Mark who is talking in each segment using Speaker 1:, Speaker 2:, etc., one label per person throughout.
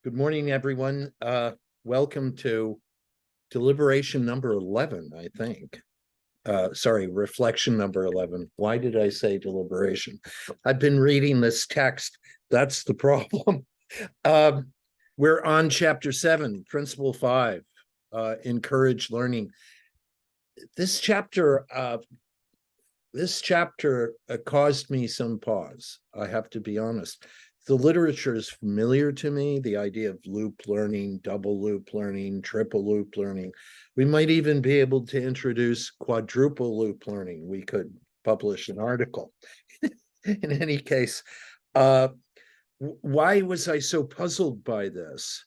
Speaker 1: Good morning, everyone. Welcome to deliberation number 11, I think. Sorry, reflection number 11. Why did I say deliberation? I've been reading this text. That's the problem. We're on chapter 7, principle 5, encourage learning. This chapter caused me some pause. I have to be honest. The literature is familiar to me, the idea of loop learning, double loop learning, triple loop learning. We might even be able to introduce quadruple loop learning. We could publish an article. In any case, why was I so puzzled by this?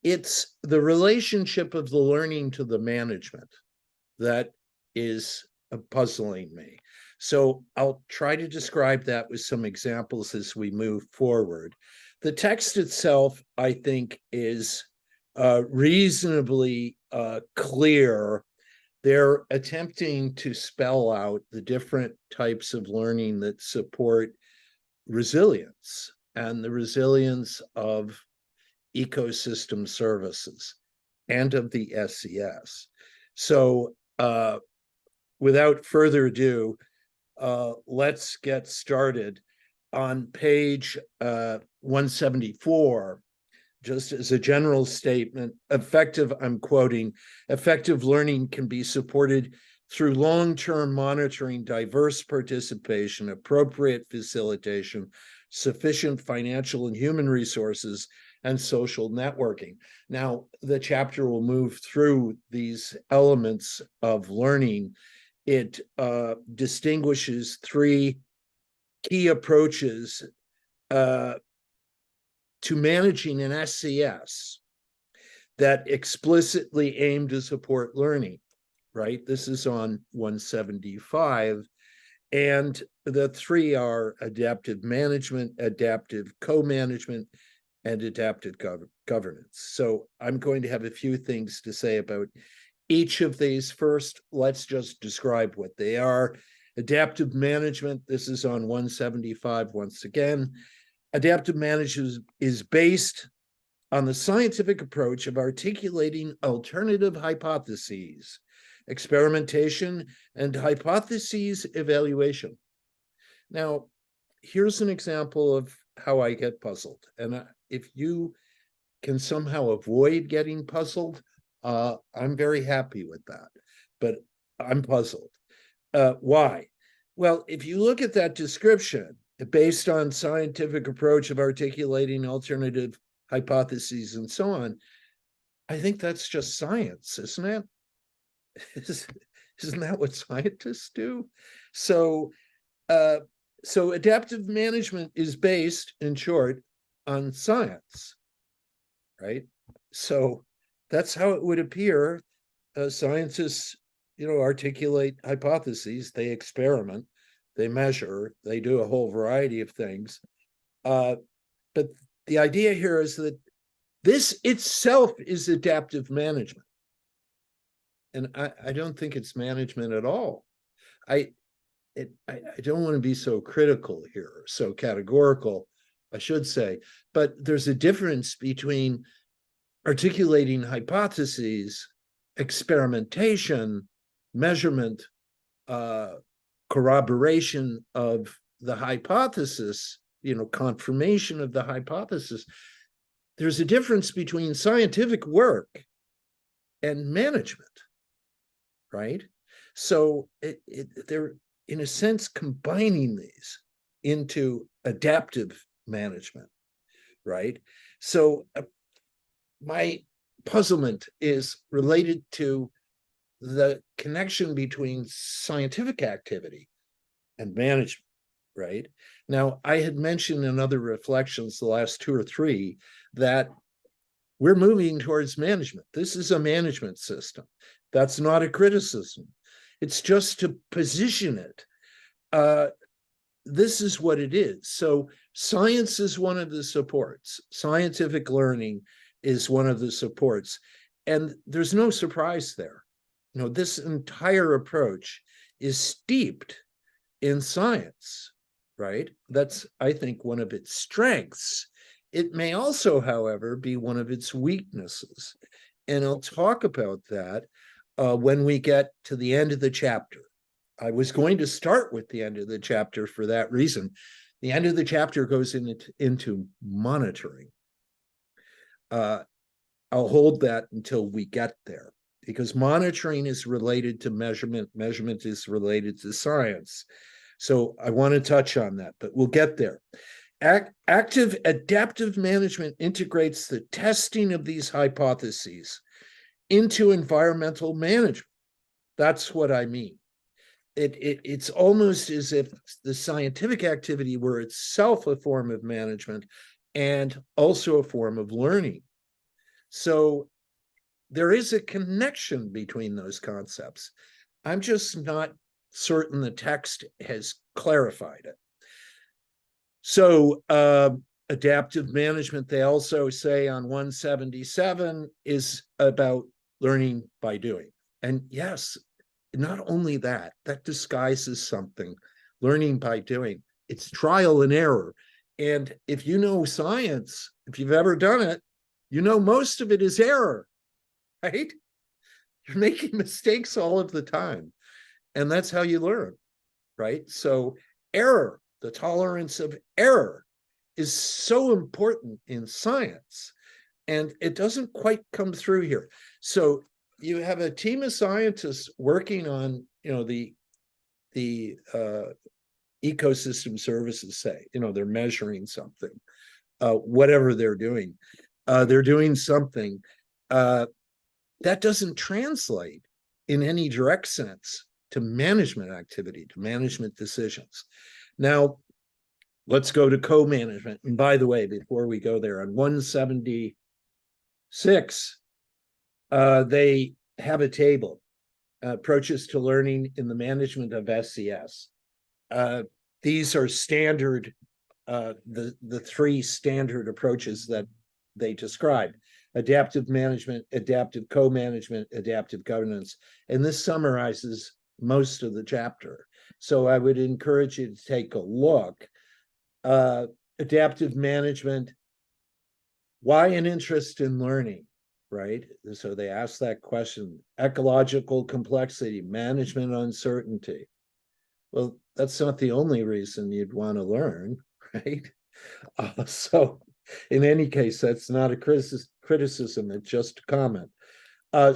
Speaker 1: It's the relationship of the learning to the management that is puzzling me. So I'll try to describe that with some examples as we move forward. The text itself, I think, is reasonably clear. They're attempting to spell out the different types of learning that support resilience and the resilience of ecosystem services and of the SCS. So without further ado, let's get started. On page 174, just as a general statement, I'm quoting, effective learning can be supported through long-term monitoring, diverse participation, appropriate facilitation, sufficient financial and human resources, and social networking. Now, the chapter will move through these elements of learning. It distinguishes three key approaches to managing an SCS that explicitly aim to support learning, right? This is on 175. And the three are adaptive management, adaptive co-management, and adaptive governance. So I'm going to have a few things to say about each of these. First, let's just describe what they are. Adaptive management, this is on 175 once again. Adaptive management is based on the scientific approach of articulating alternative hypotheses, experimentation, and hypotheses evaluation. Now, here's an example of how I get puzzled. And if you can somehow avoid getting puzzled, I'm very happy with that, but I'm puzzled. Why? Well, if you look at that description, based on scientific approach of articulating alternative hypotheses and so on, I think that's just science, isn't it? Isn't that what scientists do? So adaptive management is based, in short, on science, right? So that's how it would appear. Scientists, articulate hypotheses, they experiment, they measure, they do a whole variety of things. But the idea here is that this itself is adaptive management. And I don't think it's management at all. I don't want to be so critical here, so categorical, I should say, but there's a difference between articulating hypotheses, experimentation, measurement, corroboration of the hypothesis, confirmation of the hypothesis. There's a difference between scientific work and management, right? So they're, in a sense, combining these into adaptive management, right? So my puzzlement is related to the connection between scientific activity and management, right? Now, I had mentioned in other reflections, the last 2 or 3, that we're moving towards management. This is a management system. That's not a criticism. It's just to position it. This is what it is. So science is one of the supports. Scientific learning is one of the supports. And there's no surprise there. This entire approach is steeped in science, right? That's, I think, one of its strengths It may also, however, be one of its weaknesses. And I'll talk about that when we get to the end of the chapter. I was going to start with the end of the chapter for that reason. The end of the chapter goes into monitoring. I'll hold that until we get there, because monitoring is related to measurement. Measurement is related to science. So I want to touch on that, but we'll get there. Active adaptive management integrates the testing of these hypotheses into environmental management. That's what I mean. It's almost as if the scientific activity were itself a form of management and also a form of learning. So there is a connection between those concepts. I'm just not certain the text has clarified it. So adaptive management, they also say on 177, is about learning by doing. And yes, not only that, that disguises something. Learning by doing, it's trial and error. And if you know science, if you've ever done it, you know most of it is error, right? You're making mistakes all of the time. And that's how you learn, right? So error, the tolerance of error, is so important in science. And it doesn't quite come through here. So you have a team of scientists working on, the ecosystem services, say, they're measuring something, whatever they're doing something that doesn't translate in any direct sense to management activity, to management decisions. Now, let's go to co-management. And by the way, before we go there, on 176, they have a table, approaches to learning in the management of SCS. These are standard, the three standard approaches that they describe: adaptive management, adaptive co-management, adaptive governance. And this summarizes most of the chapter. So I would encourage you to take a look. Adaptive management, why an interest in learning, right? So they ask that question: ecological complexity, management uncertainty. Well, that's not the only reason you'd want to learn, right? So in any case, that's not a criticism, it's just a comment.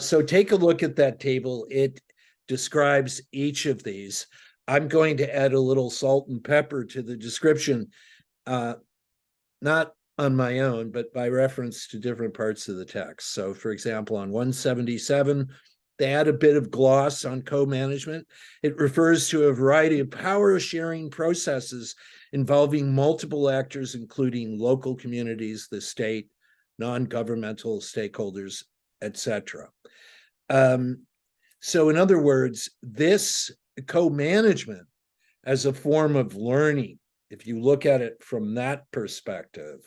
Speaker 1: So take a look at that table. It describes each of these. I'm going to add a little salt and pepper to the description, not on my own, but by reference to different parts of the text. So for example, on 177, they add a bit of gloss on co-management. It refers to a variety of power-sharing processes involving multiple actors, including local communities, the state, non-governmental stakeholders, etc. So in other words, this co-management as a form of learning, if you look at it from that perspective,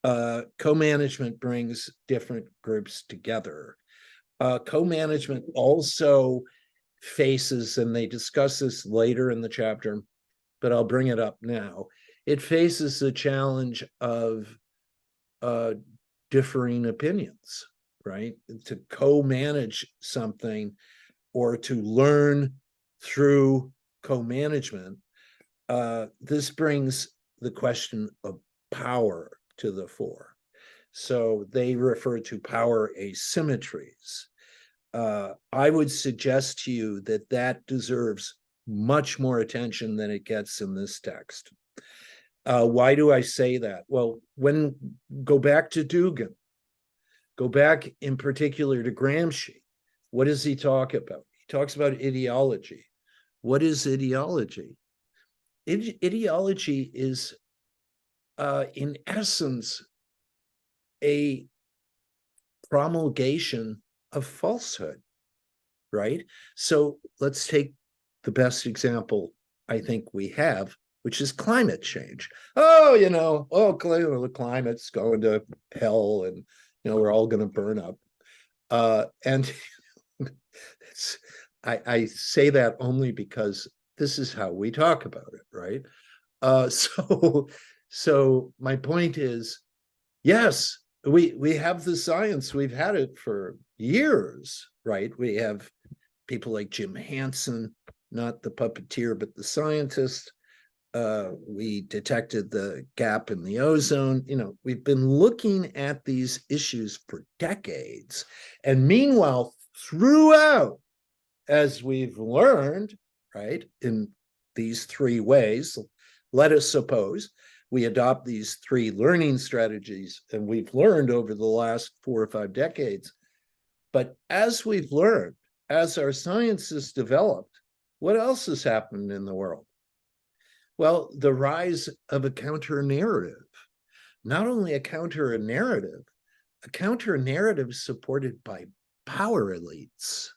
Speaker 1: co-management brings different groups together. Co-management also faces, and they discuss this later in the chapter, but I'll bring it up now. It faces the challenge of differing opinions, right? To co-manage something or to learn through co-management, this brings the question of power to the fore. So they refer to power asymmetries. I would suggest to you that that deserves much more attention than it gets in this text. Why do I say that? Well, go back to Dugan, go back in particular to Gramsci. What does he talk about? He talks about ideology. What is ideology? Ideology is, in essence, a promulgation of falsehood, right? So let's take the best example I think we have, which is climate change. Oh, the climate's going to hell and, we're all going to burn up. And I say that only because this is how we talk about it, right? So my point is, Yes, we have the science. We've had it for years, right? We have people like Jim Hansen, not the puppeteer, but the scientist. We detected the gap in the ozone. You know, we've been looking at these issues for decades. And meanwhile, throughout, as we've learned, right, in these three ways, let us suppose we adopt these three learning strategies, and we've learned over the last 4 or 5 decades. But as we've learned, as our science has developed, what else has happened in the world? Well, the rise of a counter narrative, not only a counter narrative supported by power elites,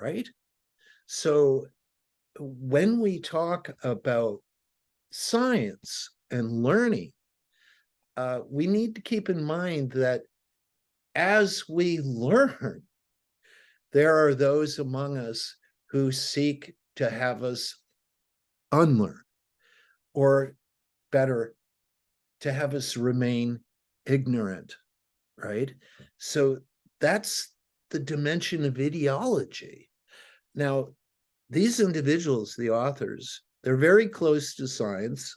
Speaker 1: right? So when we talk about science and learning, we need to keep in mind that as we learn, there are those among us who seek to have us unlearn, or better, to have us remain ignorant, right? So that's the dimension of ideology. Now, these individuals, the authors, they're very close to science,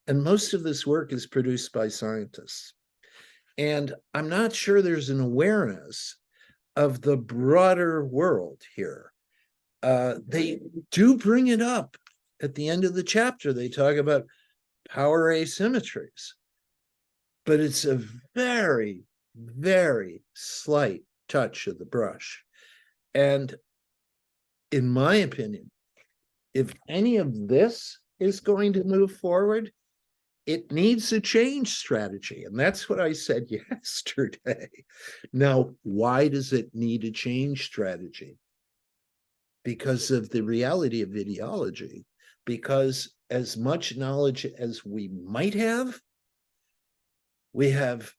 Speaker 1: and most of this work is produced by scientists. And I'm not sure there's an awareness of the broader world here. They do bring it up at the end of the chapter. They talk about power asymmetries, but it's a very, very slight touch of the brush. And in my opinion, if any of this is going to move forward, it needs a change strategy. And that's what I said yesterday. Now, why does it need a change strategy? Because of the reality of ideology. Because as much knowledge as we might have, we have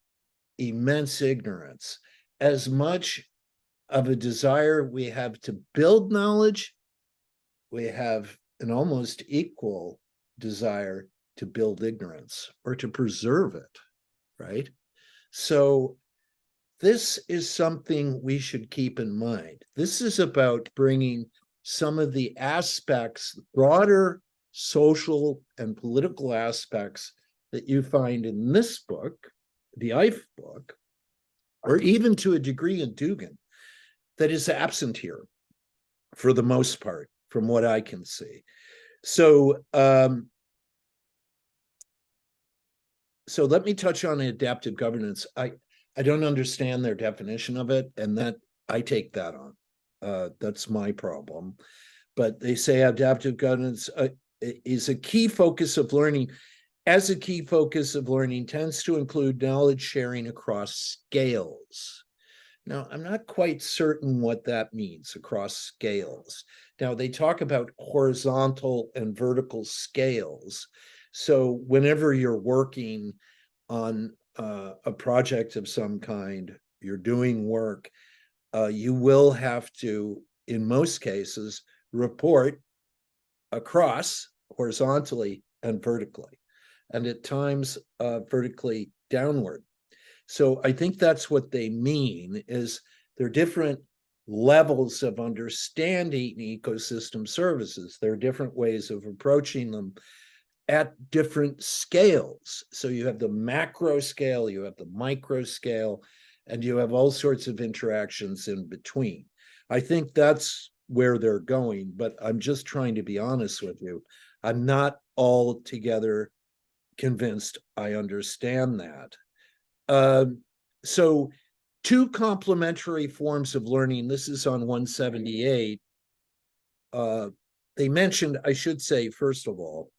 Speaker 1: immense ignorance. As much of a desire we have to build knowledge, we have an almost equal desire to build ignorance or to preserve it, right? So this is something we should keep in mind. This is about bringing some of the aspects, broader social and political aspects that you find in this book, the Ife book, or even to a degree in Dugan, that is absent here for the most part, from what I can see. So, so let me touch on adaptive governance. I don't understand their definition of it, and that I take that on. That's my problem. But they say adaptive governance is a key focus of learning. As a key focus of learning tends to include knowledge sharing across scales. Now, I'm not quite certain what that means, across scales. Now, they talk about horizontal and vertical scales. So whenever you're working on a project of some kind, you're doing work, you will have to, in most cases, report across horizontally and vertically, and at times vertically downward. So I think that's what they mean, is there are different levels of understanding ecosystem services. There are different ways of approaching them at different scales. So you have the macro scale, you have the micro scale, and you have all sorts of interactions in between. I think that's where they're going, but I'm just trying to be honest with you. I'm not altogether convinced I understand that. So two complementary forms of learning. This is on 178. They mentioned, I should say, first of all,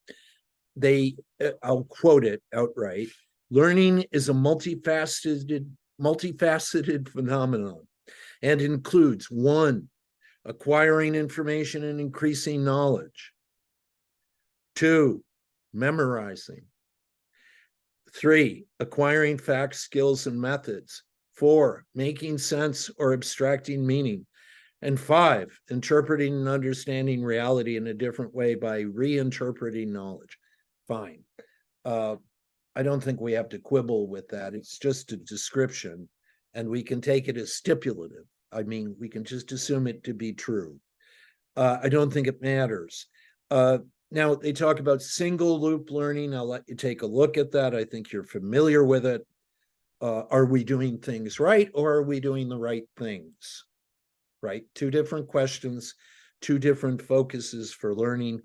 Speaker 1: I'll quote it outright. Learning is a multifaceted phenomenon and includes: 1, acquiring information and increasing knowledge; 2, memorizing; 3, acquiring facts, skills, and methods; 4, making sense or abstracting meaning; and 5, interpreting and understanding reality in a different way by reinterpreting knowledge. Fine. I don't think we have to quibble with that. It's just a description, and we can take it as stipulative. I mean, we can just assume it to be true. I don't think it matters. Now, they talk about single loop learning. I'll let you take a look at that. I think you're familiar with it. Are we doing things right, or are we doing the right things? Right? Two different questions, two different focuses for learning.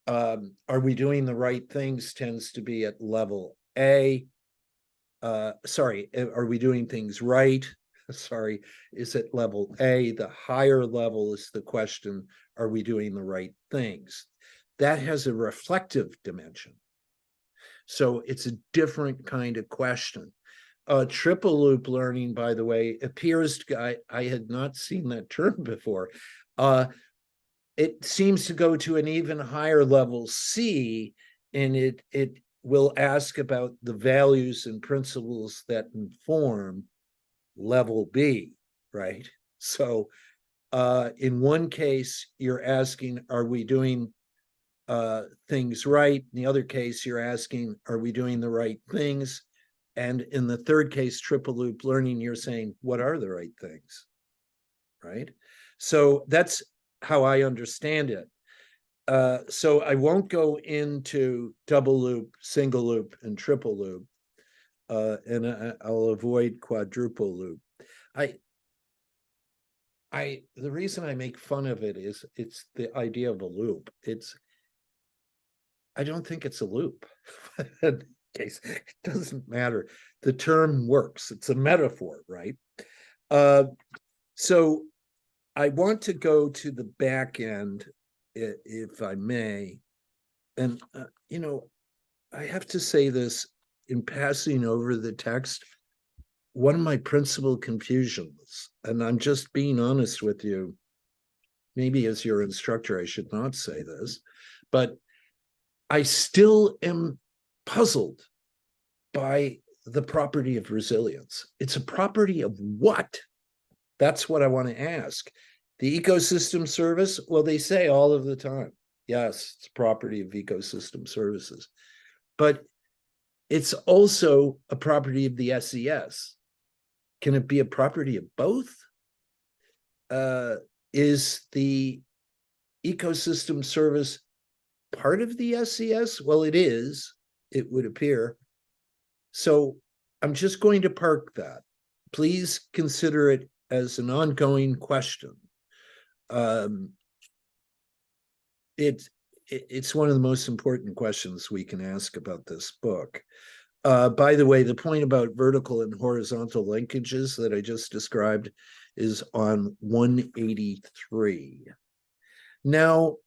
Speaker 1: Are we doing the right things tends to be at level A. Are we doing things right? Sorry, is at level A. The higher level is the question, are we doing the right things? That has a reflective dimension. So it's a different kind of question. Triple loop learning, by the way, appears to, I had not seen that term before. It seems to go to an even higher level C, and it will ask about the values and principles that inform level B, right? So in one case, you're asking, are we doing things right? In the other case, you're asking, are we doing the right things? And in the third case, triple loop learning, you're saying, what are the right things, right? So that's how I understand it. So I won't go into double loop, single loop, and triple loop, and I'll avoid quadruple loop. The reason I make fun of it is it's the idea of a loop. I don't think it's a loop. In case, it doesn't matter. The term works. It's a metaphor, right? So I want to go to the back end, if I may. And, I have to say this in passing over the text. One of my principal confusions, and I'm just being honest with you, maybe as your instructor, I should not say this, but I still am puzzled by the property of resilience. It's a property of what? That's what I want to ask. The ecosystem service, well, they say all of the time, yes, it's property of ecosystem services, but it's also a property of the SES. Can it be a property of both? Is the ecosystem service part of the SES? Well, it is, it would appear. So I'm just going to park that. Please consider it as an ongoing question. It's one of the most important questions we can ask about this book. By the way, the point about vertical and horizontal linkages that I just described is on 183. Now,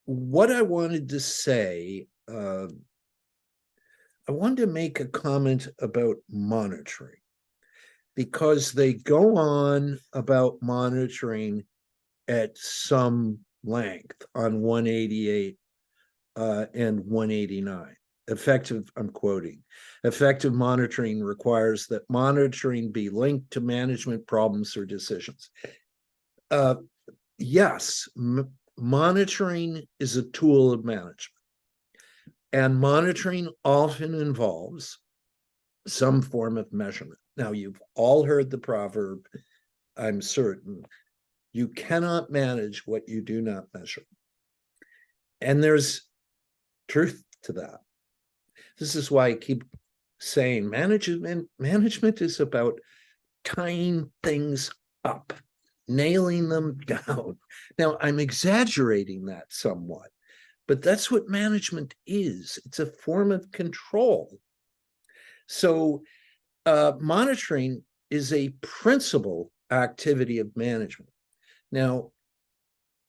Speaker 1: what I wanted to say, I wanted to make a comment about monitoring, because they go on about monitoring at some length on 188 and 189. I'm quoting, effective monitoring requires that monitoring be linked to management problems or decisions. Yes, monitoring is a tool of management, and monitoring often involves some form of measurement. Now, you've all heard the proverb, I'm certain, you cannot manage what you do not measure. And there's truth to that. This is why I keep saying management is about tying things up, nailing them down. Now, I'm exaggerating that somewhat, but that's what management is. It's a form of control. So monitoring is a principal activity of management. Now,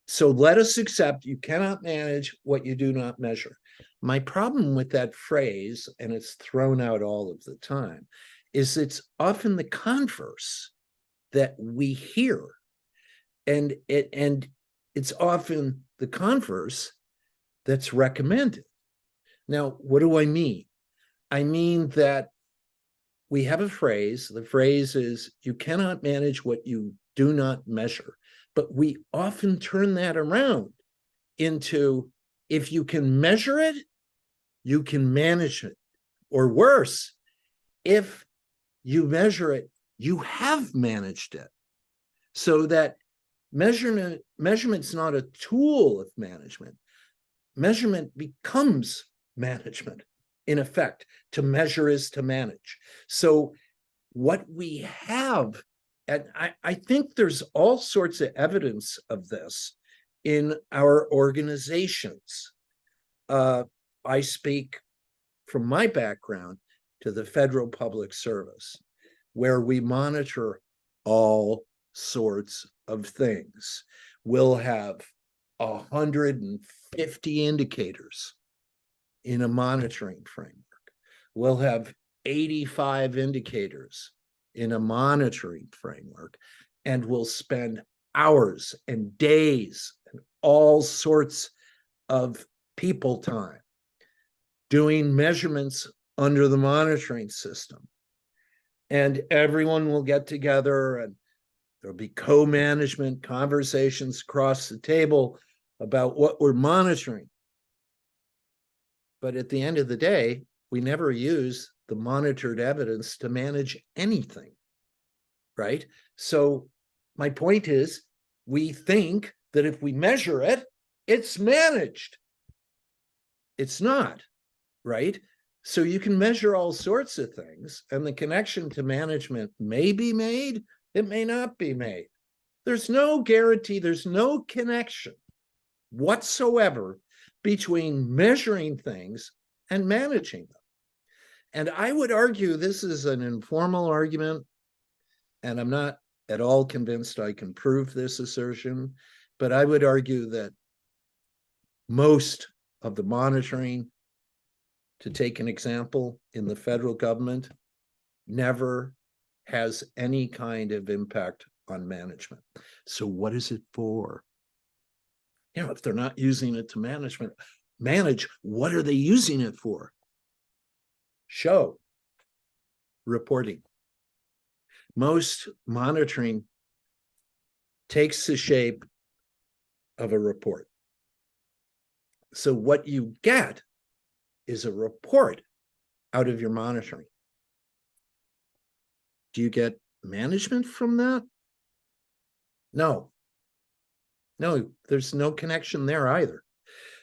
Speaker 1: so let us accept you cannot manage what you do not measure. My problem with that phrase, and it's thrown out all of the time, is it's often the converse that we hear. And it's often the converse that's recommended. Now, what do I mean? I mean that we have a phrase, the phrase is, you cannot manage what you do not measure. But we often turn that around into, if you can measure it, you can manage it, Or worse, if you measure it, you have managed it. So that measurement's not a tool of management. Measurement becomes management. In effect, to measure is to manage. So what we have, and I think there's all sorts of evidence of this in our organizations. I speak from my background to the federal public service, where we monitor all sorts of things. We'll have 150 indicators in a monitoring framework. We'll have 85 indicators in a monitoring framework, and we'll spend hours and days and all sorts of people time doing measurements under the monitoring system. And everyone will get together and there'll be co-management conversations across the table about what we're monitoring. But at the end of the day, we never use the monitored evidence to manage anything, right? So my point is, we think that if we measure it, it's managed. It's not, right? So you can measure all sorts of things, and the connection to management may be made, it may not be made. There's no guarantee, there's no connection whatsoever between measuring things and managing them. And I would argue this is an informal argument, and I'm not at all convinced I can prove this assertion, but I would argue that most of the monitoring, to take an example, in the federal government, never has any kind of impact on management. So what is it for? You know, if they're not using it to manage, what are they using it for? Show reporting. Most monitoring takes the shape of a report. So what you get is a report out of your monitoring. Do you get management from that? No. No, there's no connection there either.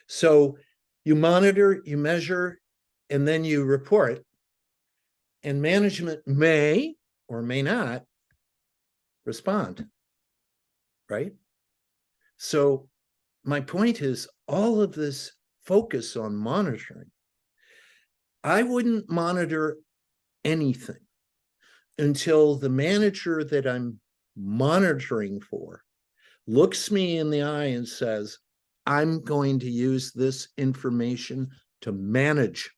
Speaker 1: So you monitor, you measure, and then you report. And management may or may not respond, right? So my point is, all of this focus on monitoring, I wouldn't monitor anything until the manager that I'm monitoring for looks me in the eye and says, I'm going to use this information to manage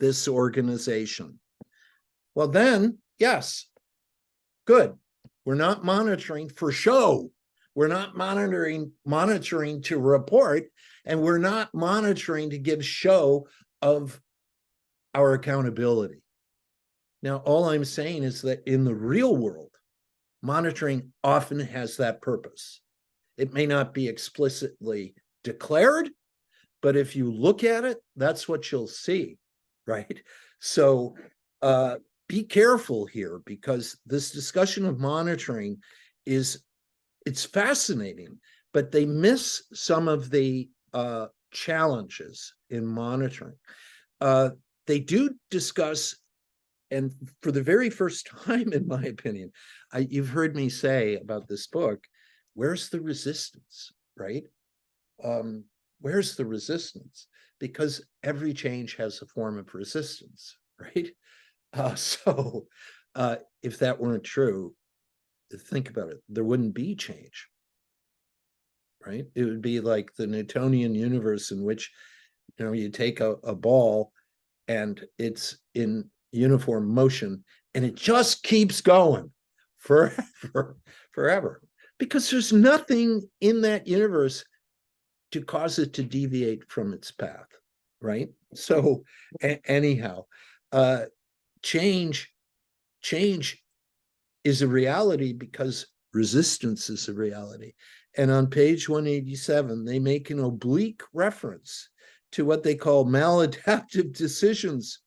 Speaker 1: this organization. Well, then, yes, good. We're not monitoring for show. We're not monitoring to report, and we're not monitoring to give show of our accountability. Now, all I'm saying is that in the real world, monitoring often has that purpose. It may not be explicitly declared, but if you look at it, that's what you'll see, right? So be careful here, because this discussion of monitoring it's fascinating, but they miss some of the challenges in monitoring. They do discuss, and for the very first time, in my opinion, you've heard me say about this book, where's the resistance, right? Where's the resistance? Because every change has a form of resistance, right? So if that weren't true, think about it, there wouldn't be change, right? It would be like the Newtonian universe, in which, you know, you take a ball and it's in uniform motion and it just keeps going forever, because there's nothing in that universe to cause it to deviate from its path, right? So anyhow, change is a reality because resistance is a reality. And on page 187, they make an oblique reference to what they call maladaptive decisions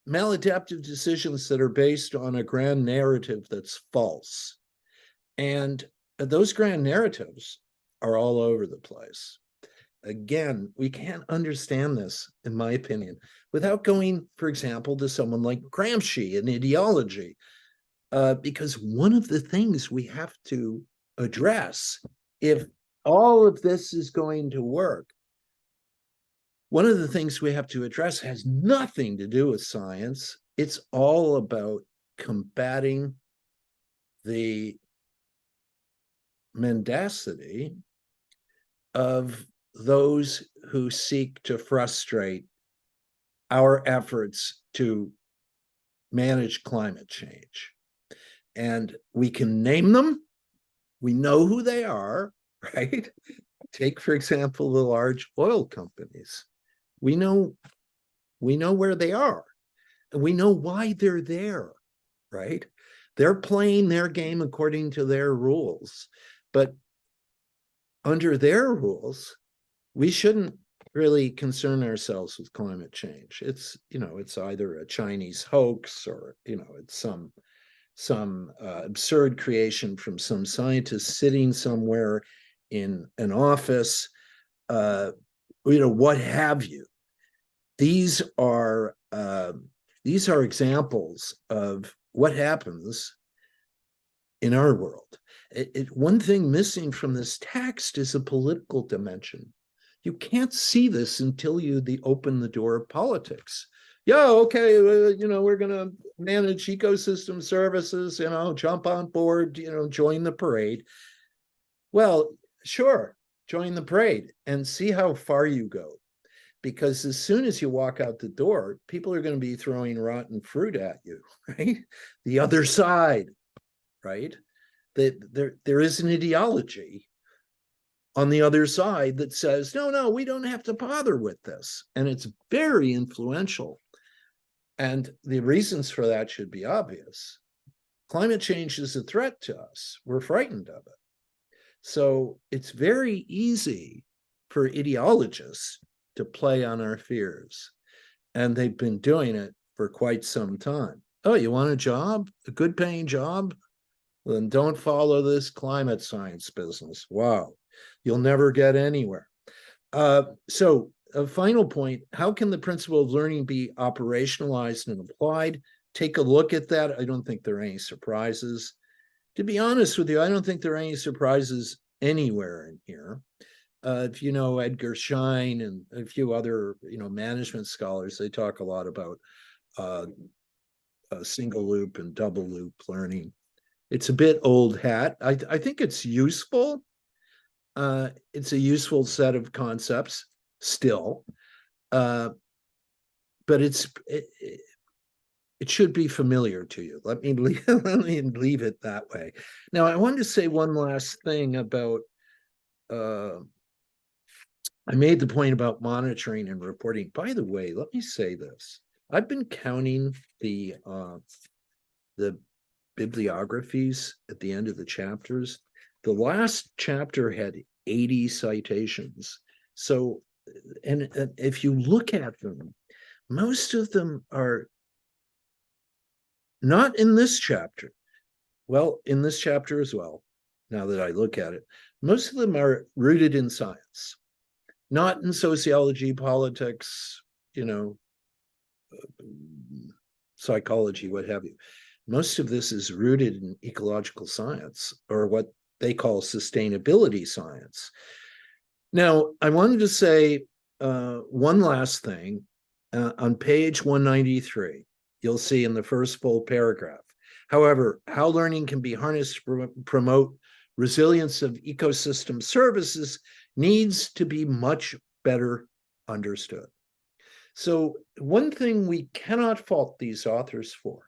Speaker 1: maladaptive decisions that are based on a grand narrative that's false. And those grand narratives are all over the place. Again, we can't understand this, in my opinion, without going, for example, to someone like Gramsci and ideology, because one of the things we have to address, if all of this is going to work, one of the things we have to address has nothing to do with science. It's all about combating the mendacity of those who seek to frustrate our efforts to manage climate change. And we can name them. We know who they are, right? Take, for example, the large oil companies. We know where they are, and we know why they're there, right? They're playing their game according to their rules. But under their rules, we shouldn't really concern ourselves with climate change. It's, it's either a Chinese hoax or, it's some absurd creation from some scientist sitting somewhere in an office, what have you. These are examples of what happens in our world. One thing missing from this text is a political dimension. You can't see this until you open the door of politics. Yeah, okay, we're going to manage ecosystem services, jump on board, join the parade. Well, sure, join the parade and see how far you go. Because as soon as you walk out the door, people are going to be throwing rotten fruit at you, right? The other side, right? There is an ideology on the other side that says, no, we don't have to bother with this. And it's very influential. And the reasons for that should be obvious. Climate change is a threat to us. We're frightened of it. So it's very easy for ideologists to play on our fears. And they've been doing it for quite some time. Oh, you want a job? A good paying job? Well, then don't follow this climate science business. Wow, you'll never get anywhere. So a final point, how can the principle of learning be operationalized and applied? Take a look at that. I don't think there are any surprises. To be honest with you, I don't think there are any surprises anywhere in here. If you know Edgar Schein and a few other, management scholars, they talk a lot about single loop and double loop learning. It's a bit old hat. I think it's useful. It's a useful set of concepts still, but it should be familiar to you. Let me leave it that way. Now, I wanted to say one last thing about. I made the point about monitoring and reporting. By the way, let me say this. I've been counting the bibliographies at the end of the chapters. The last chapter had 80 citations. So, and if you look at them, most of them are not in this chapter. Well, in this chapter as well, now that I look at it, most of them are rooted in science. Not in sociology, politics, psychology, what have you. Most of this is rooted in ecological science, or what they call sustainability science. Now, I wanted to say one last thing. On page 193, you'll see in the first full paragraph. However, how learning can be harnessed to promote resilience of ecosystem services needs to be much better understood. So one thing we cannot fault these authors for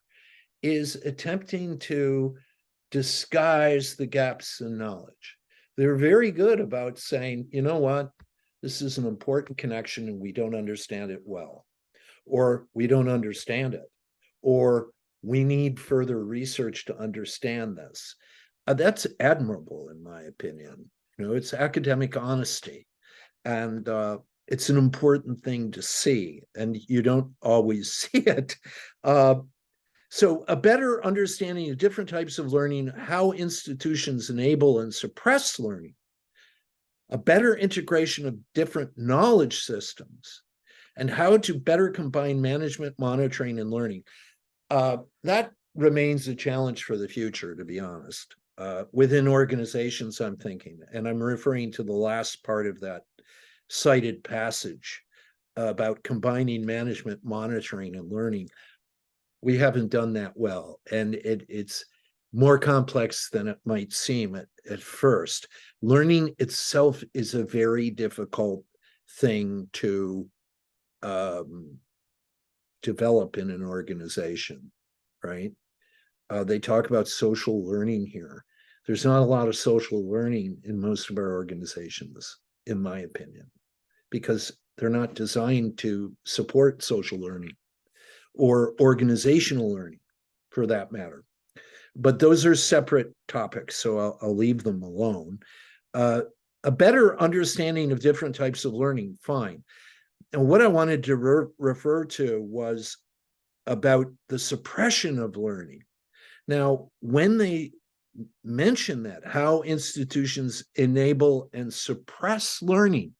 Speaker 1: is attempting to disguise the gaps in knowledge. They're very good about saying, you know what, this is an important connection and we don't understand it well, or we don't understand it, or we need further research to understand this. That's admirable, in my opinion. It's academic honesty. And It's an important thing to see, and you don't always see it. So a better understanding of different types of learning, how institutions enable and suppress learning, a better integration of different knowledge systems, and how to better combine management, monitoring, and learning. That remains a challenge for the future, to be honest. Within organizations, I'm thinking, and I'm referring to the last part of that cited passage about combining management, monitoring, and learning. We haven't done that well, and it's more complex than it might seem at first. Learning itself is a very difficult thing to develop in an organization, right? They talk about social learning here. There's not a lot of social learning in most of our organizations, in my opinion, because they're not designed to support social learning or organizational learning, for that matter. But those are separate topics, so I'll leave them alone. A better understanding of different types of learning, fine. And what I wanted to refer to was about the suppression of learning. Now, when they mention that, how institutions enable and suppress learning,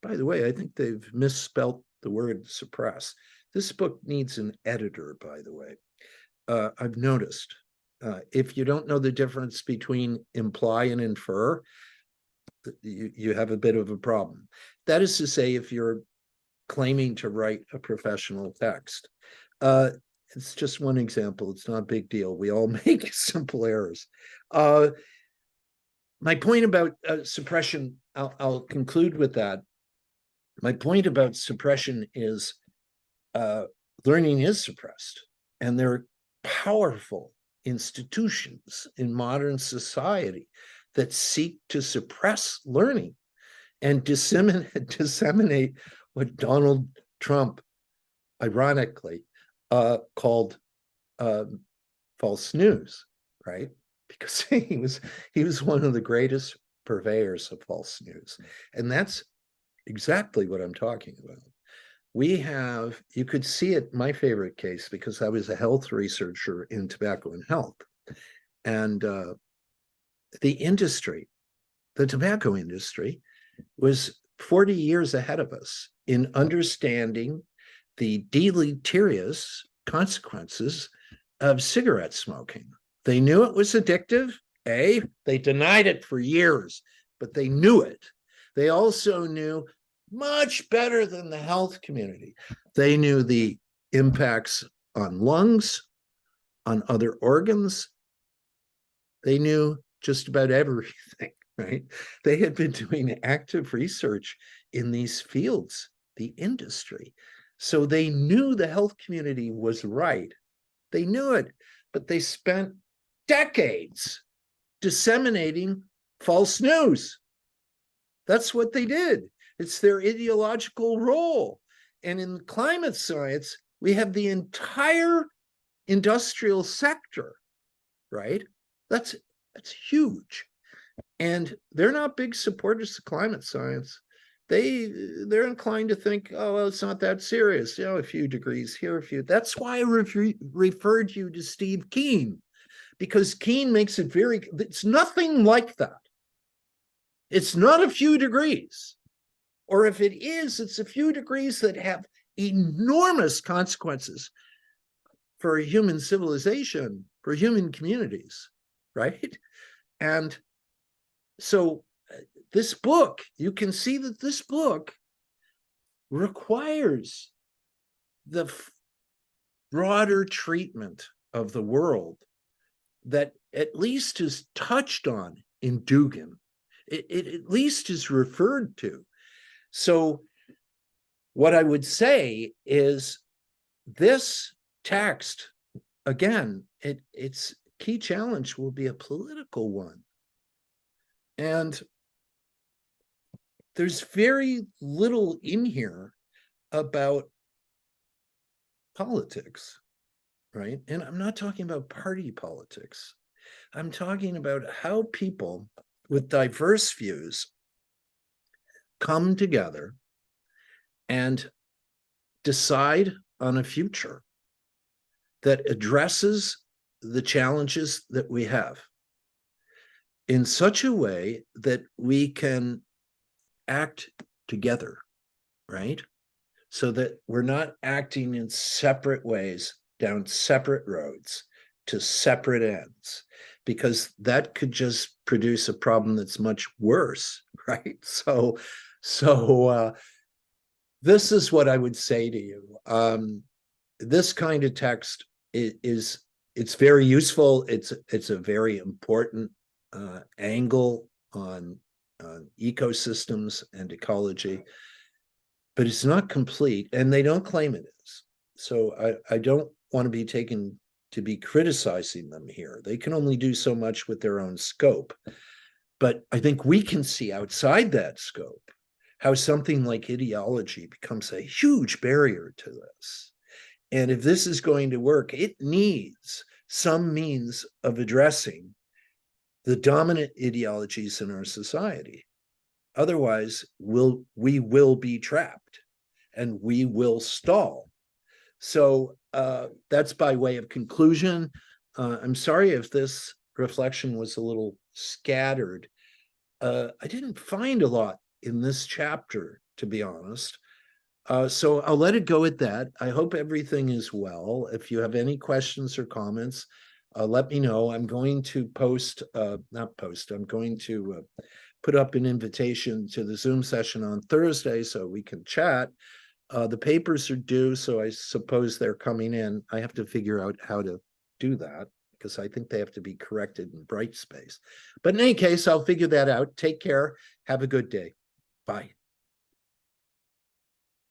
Speaker 1: by the way, I think they've misspelt the word suppress. This book needs an editor, by the way. I've noticed. If you don't know the difference between imply and infer, you have a bit of a problem. That is to say, if you're claiming to write a professional text, it's just one example. It's not a big deal. We all make simple errors. My point about suppression, I'll conclude with that. My point about suppression is learning is suppressed, and there are powerful institutions in modern society that seek to suppress learning and disseminate what Donald Trump, ironically, called false news, right? Because he was one of the greatest purveyors of false news. And that's exactly what I'm talking about. We have, you could see it, my favorite case, because I was a health researcher in tobacco and health. And the industry, the tobacco industry, was 40 years ahead of us in understanding the deleterious consequences of cigarette smoking. They knew it was addictive. They denied it for years, but they knew it. They also knew, much better than the health community, they knew the impacts on lungs, on other organs. They knew just about everything, right? They had been doing active research in these fields, the industry. So they knew the health community was right. They knew it, but they spent decades disseminating false news. That's what they did. It's their ideological role. And in climate science, we have the entire industrial sector, right? That's huge. And they're not big supporters of climate science. They're inclined to think, oh, well, it's not that serious. You know, a few degrees here, a few. That's why I referred you to Steve Keen, because Keen makes it very, it's nothing like that. It's not a few degrees. Or if it is, it's a few degrees that have enormous consequences for human civilization, for human communities, right? And so this book, you can see that this book requires the broader treatment of the world that at least is touched on in Dugan. It at least is referred to. So what I would say is this text, again, its key challenge will be a political one. And there's very little in here about politics, right? And I'm not talking about party politics. I'm talking about how people with diverse views come together and decide on a future that addresses the challenges that we have in such a way that we can act together, right? So that we're not acting in separate ways down separate roads to separate ends, because that could just produce a problem that's much worse, right? So this is what I would say to you. This kind of text is it's very useful. It's a very important angle on ecosystems and ecology, but it's not complete, and they don't claim it is. So I don't want to be taken to be criticizing them here. They can only do so much with their own scope. But I think we can see outside that scope how something like ideology becomes a huge barrier to this. And if this is going to work, it needs some means of addressing the dominant ideologies in our society. Otherwise, we will be trapped and we will stall. So that's by way of conclusion. I'm sorry if this reflection was a little scattered. I didn't find a lot in this chapter, to be honest. So I'll let it go at that. I hope everything is well. If you have any questions or comments, let me know. I'm going to I'm going to put up an invitation to the Zoom session on Thursday so we can chat. The papers are due, so I suppose they're coming in. I have to figure out how to do that because I think they have to be corrected in Brightspace. But in any case, I'll figure that out. Take care. Have a good day. Bye.